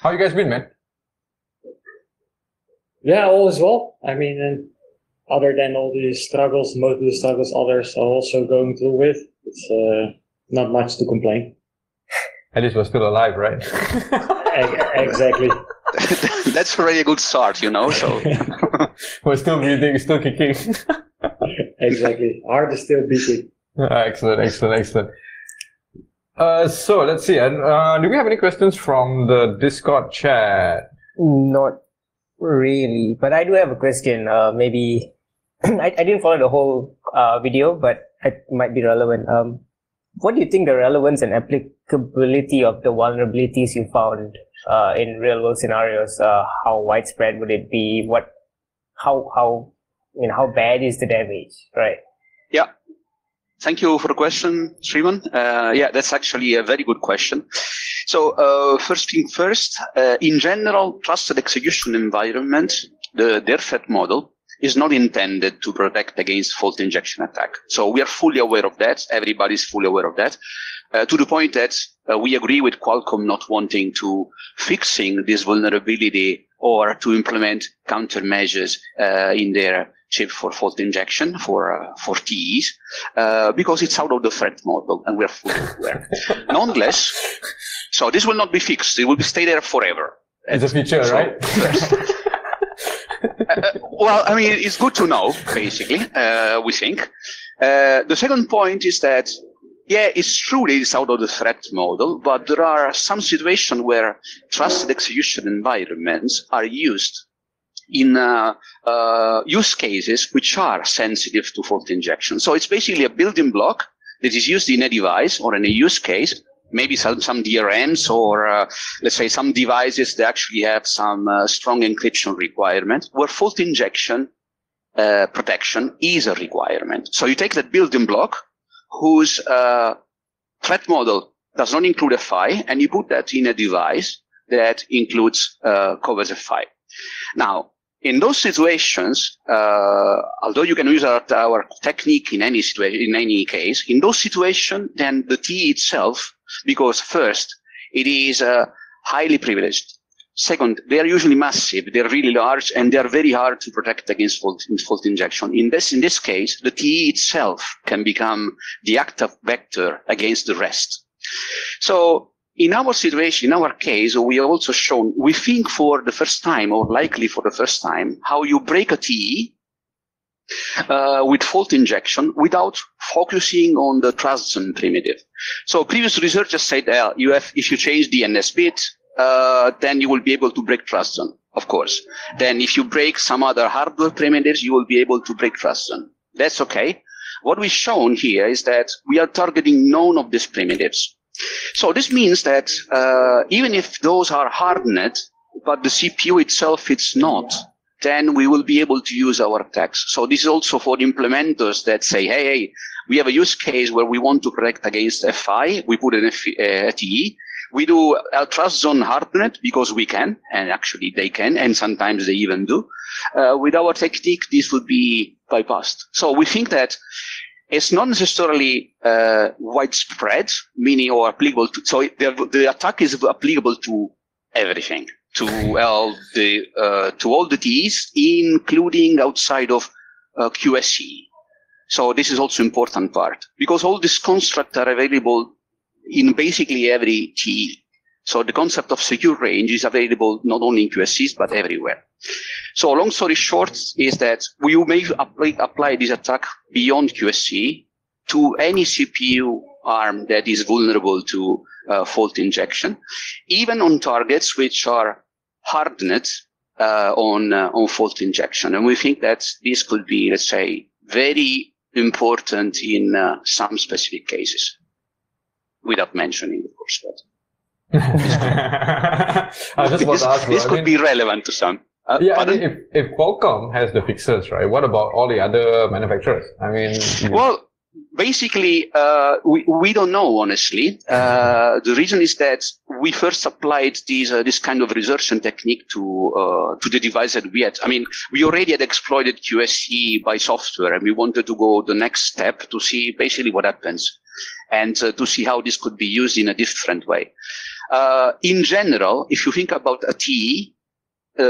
How you guys been, man? Yeah, all is well. I mean, other than all the struggles, most of the struggles others are also going through with, it's not much to complain. At least we're still alive, right? Exactly. That's already a good start, so. We're still breathing, still kicking. Exactly. Heart is still beating. Excellent. So let's see. Do we have any questions from the Discord chat? Not really, but I do have a question. Maybe I didn't follow the whole video, but it might be relevant. What do you think the relevance and applicability of the vulnerabilities you found in real world scenarios? How widespread would it be? How bad is the damage? Right. Yeah. Thank you for the question, Sriman. Yeah, that's actually a very good question. So first thing first, in general, trusted execution environment, their threat model is not intended to protect against fault injection attack. So we are fully aware of that. Everybody's fully aware of that. To the point that we agree with Qualcomm not wanting to fixing this vulnerability or to implement countermeasures in their chip for fault injection for TEs, because it's out of the threat model and we're fully aware. Nonetheless, so this will not be fixed. It will stay there forever. It's a feature, so, right? Well, I mean, it's good to know, basically, we think. The second point is that, yeah, it's true that it's out of the threat model, but there are some situations where trusted execution environments are used in use cases which are sensitive to fault injection. So it's basically a building block that is used in a device or in a use case, maybe some DRMs or let's say some devices that actually have some strong encryption requirement where fault injection protection is a requirement. So you take that building block whose threat model does not include FI and you put that in a device that includes covers FI. Now, in those situations, although you can use our technique in any situation, in any case, in those situations, then the TE itself, because first, it is highly privileged. Second, they are usually massive, they're really large, and they're very hard to protect against fault injection. In this case, the TE itself can become the active vector against the rest. So, in our situation, in our case, we have also shown, we think for the first time, or likely for the first time, how you break a TE with fault injection without focusing on the trust zone primitive. So previous researchers said if you change the NS bit, then you will be able to break trust zone, of course. Then if you break some other hardware primitives, you will be able to break trust zone. That's okay. What we've shown here is that we are targeting none of these primitives. So this means that even if those are hardened, but the CPU itself it's not, then we will be able to use our attacks. So this is also for implementers that say, hey, we have a use case where we want to protect against FI, we put an TE. We do a trust zone hardened because we can, and actually they can, and sometimes they even do. With our technique, this would be bypassed. So we think that it's not necessarily widespread, meaning or applicable to, so the attack is applicable to everything, to all the TEs, including outside of QSE. So this is also important part, because all these constructs are available in basically every TE. So the concept of secure range is available not only in QSCs, but everywhere. So long story short is that we may apply this attack beyond QSC to any CPU ARM that is vulnerable to fault injection, even on targets which are hardened on fault injection. And we think that this could be, let's say, very important in some specific cases, without mentioning, of course, that. I just want to ask, this could be relevant to some. Yeah, I mean, if Qualcomm has the fixes, right, what about all the other manufacturers? I mean, well, basically, we don't know, honestly. The reason is that we first applied this kind of research and technique to the device that we had. I mean, we already had exploited QSC by software, and we wanted to go the next step to see basically what happens and to see how this could be used in a different way. In general, if you think about a TE,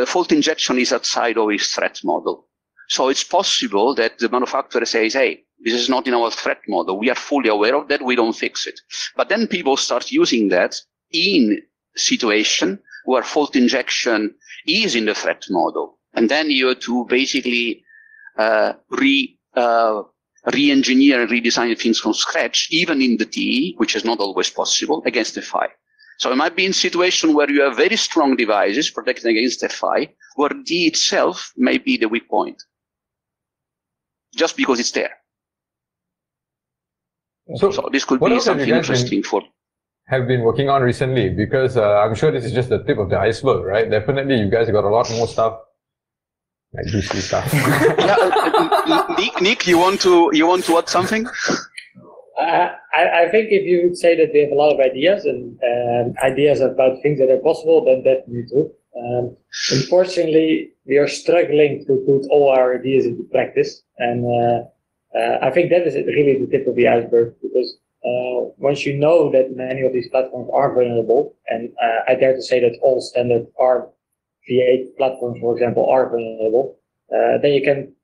fault injection is outside of its threat model. So it's possible that the manufacturer says, hey, this is not in our threat model. We are fully aware of that. We don't fix it. But then people start using that in situation where fault injection is in the threat model. And then you have to basically re-engineer and redesign things from scratch, even in the TE, which is not always possible, against FI. So it might be in a situation where you have very strong devices protected against FI, where D itself may be the weak point, just because it's there. So this could be something interesting for... have been working on recently, because I'm sure this is just the tip of the iceberg, right? Definitely you guys got a lot more stuff, like juicy stuff. Niek, you want to add something? I think if you would say that we have a lot of ideas and ideas about things that are possible, then definitely true. Unfortunately, we are struggling to put all our ideas into practice, and I think that is really the tip of the iceberg, because once you know that many of these platforms are vulnerable, and I dare to say that all standard ARM V8 platforms, for example, are vulnerable, then you can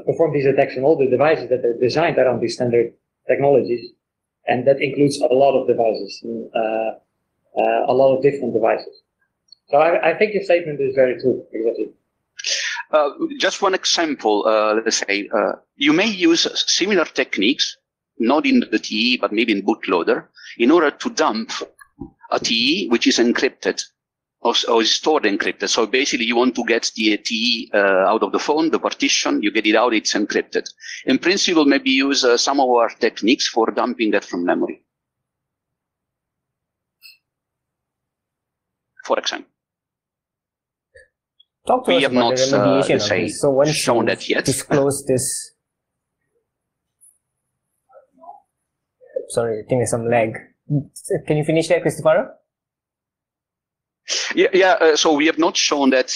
perform these attacks on all the devices that are designed around these standard technologies, and that includes a lot of devices, a lot of different devices. So I think your statement is very true, exactly. Just one example, let's say, you may use similar techniques, not in the TE, but maybe in bootloader, in order to dump a TE which is encrypted or is stored encrypted. So basically you want to get the TE out of the phone, the partition, you get it out, it's encrypted. In principle, maybe use some of our techniques for dumping that from memory, for example. Talk to us about the remediation of this. So once shown that yet. Disclose this. Sorry, I think there's some lag. Can you finish that, Cristofaro? So we have not shown that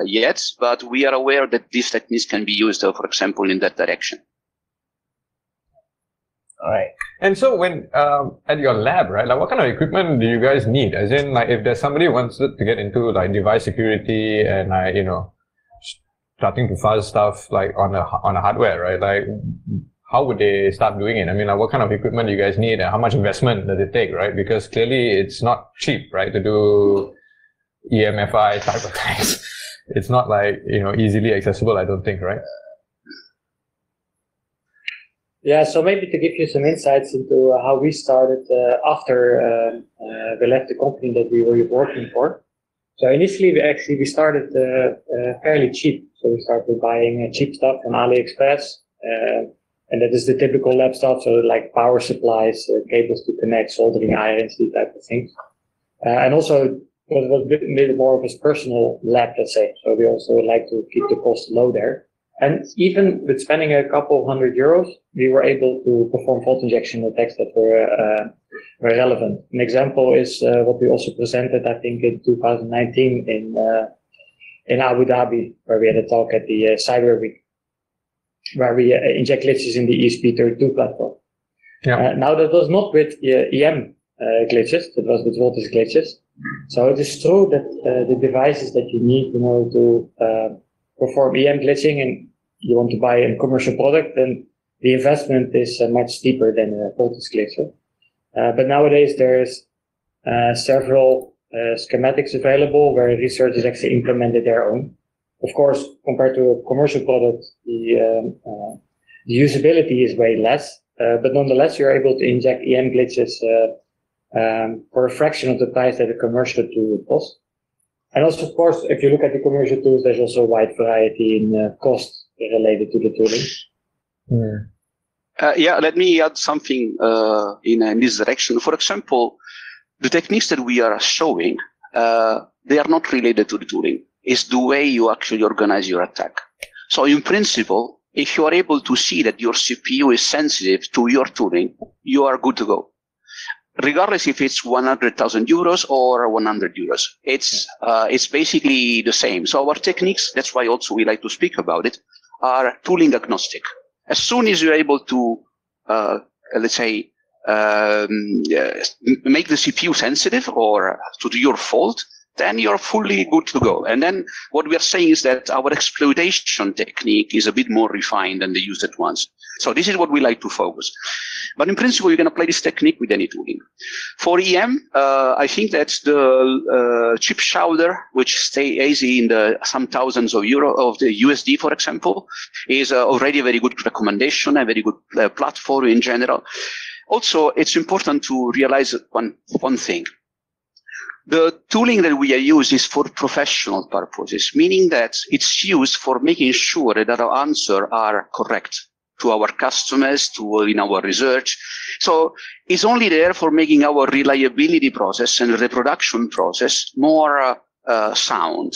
yet, but we are aware that these techniques can be used, for example, in that direction. All right. And so when at your lab, right, like what kind of equipment do you guys need? As in, like, if there's somebody who wants to get into like device security and you know, starting to fuzz stuff like on a hardware, right? Like, how would they start doing it? I mean, like, what kind of equipment do you guys need, and how much investment does it take, right? Because clearly it's not cheap, right, to do EMFI type of things. It's not like, you know, easily accessible, I don't think, right? Yeah, so maybe to give you some insights into how we started after we left the company that we were working for. So initially, we started fairly cheap. So we started buying cheap stuff from AliExpress. And that is the typical lab stuff, so like power supplies, cables to connect, soldering irons, these type of things. And also, it was a bit more of a personal lab, let's say. So we also like to keep the cost low there. And even with spending a couple of €100, we were able to perform fault injection attacks that were relevant. An example is what we also presented, I think, in 2019 in Abu Dhabi, where we had a talk at the Cyber Week, where we inject glitches in the ESP32 platform. Yeah. Now that was not with EM glitches, that was with voltage glitches. So it is true that the devices that you need in order to perform EM glitching, and you want to buy a commercial product, then the investment is much steeper than a voltage glitcher. But nowadays there's several schematics available where researchers actually implemented their own. Of course, compared to a commercial product, the usability is way less, but nonetheless, you're able to inject EM glitches for a fraction of the price that a commercial tool would cost. And also, of course, if you look at the commercial tools, there's also a wide variety in cost related to the tooling. Let me add something in this direction. For example, the techniques that we are showing, they are not related to the tooling. It's the way you actually organize your attack. So in principle, if you are able to see that your CPU is sensitive to your tooling, you are good to go. Regardless if it's €100,000 or €100, it's basically the same. So our techniques, that's why also we like to speak about it, are tooling agnostic. As soon as you're able to, let's say, make the CPU sensitive or to your fault, then you're fully good to go. And then what we are saying is that our exploitation technique is a bit more refined than the used ones. So this is what we like to focus. But in principle, you can apply this technique with any tooling. For EM, I think that the chip shouder, which stays in the some thousands of euro of the USD, for example, is already a very good recommendation, a very good platform in general. Also, it's important to realize one thing. The tooling that we are using is for professional purposes, meaning that it's used for making sure that our answers are correct to our customers, in our research. So it's only there for making our reliability process and reproduction process more sound.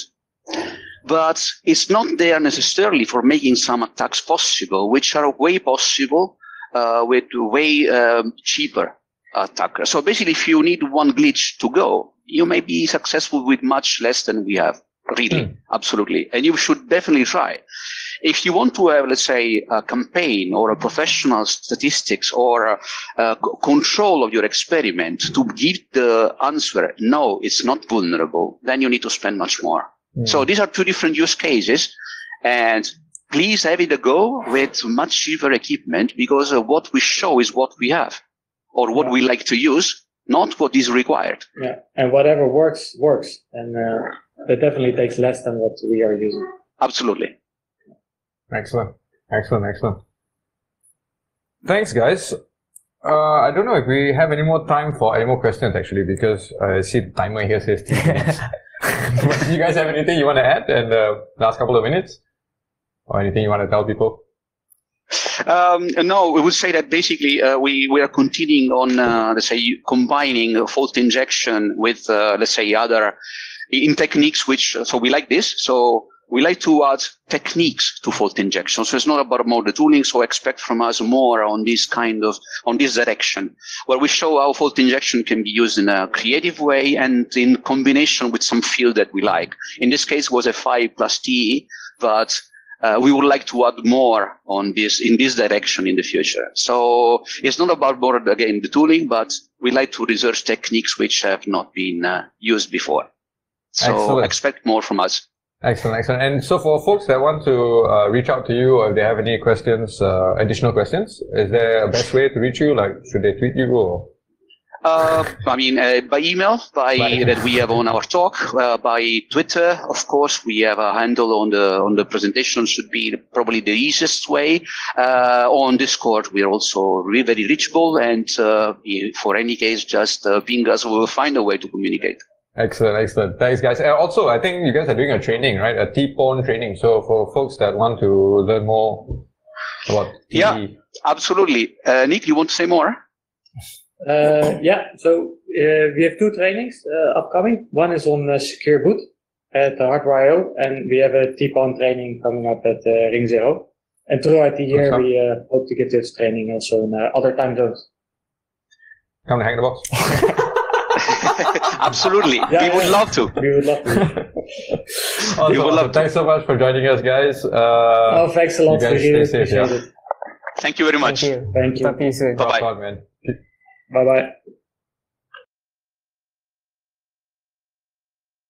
But it's not there necessarily for making some attacks possible, which are way possible with way cheaper attackers. So basically, if you need one glitch to go, you may be successful with much less than we have. Really, absolutely. And you should definitely try. If you want to have, let's say, a campaign or a professional statistics or control of your experiment to give the answer, no, it's not vulnerable, then you need to spend much more. So these are two different use cases. And please have it a go with much cheaper equipment, because what we show is what we have or what we like to use, not what is required. Yeah, and whatever works, works. And that definitely takes less than what we are using. Absolutely. Excellent. Thanks, guys. I don't know if we have any more time for any more questions, actually, because I see the timer here says 10 minutes. Do you guys have anything you want to add in the last couple of minutes? Or anything you want to tell people? No, we would say that basically we are continuing on, let's say, combining fault injection with, let's say, other in techniques, which, so we like this. So we like to add techniques to fault injection. So it's not about more the tooling. So expect from us more on this on this direction, where we show how fault injection can be used in a creative way and in combination with some field that we like. In this case, it was a 5+T, but we would like to add more on this in this direction in the future. So it's not about more, again, the tooling, but we like to research techniques which have not been used before. So Excellent. Expect more from us. Excellent. And so for folks that want to reach out to you, or if they have any questions, additional questions, is there a best way to reach you? Like, should they tweet you or? I mean, by email, that we have on our talk, by Twitter, of course, we have a handle on the presentation, should be probably the easiest way. On Discord, we are also very reachable, and for any case, just ping us, we will find a way to communicate. Excellent. Thanks, guys. And also, I think you guys are doing a training, right? A T-Pwn training. So for folks that want to learn more about T. Yeah, absolutely. Niek, you want to say more? Yeah, so we have two trainings upcoming. One is on Secure Boot at Hardware.io, and we have a T-Pwn training coming up at Ring Zero. And throughout the year, we hope to get this training also in other time zones. Come to Hack the Box. Absolutely. We would love to. We would love to. Awesome. We would love to. Thanks so much for joining us, guys. Thanks a lot for you. Stay safe, yeah. Thank you very much. Thank you. Talk to you soon. Bye-bye. Have fun, man. Bye-bye.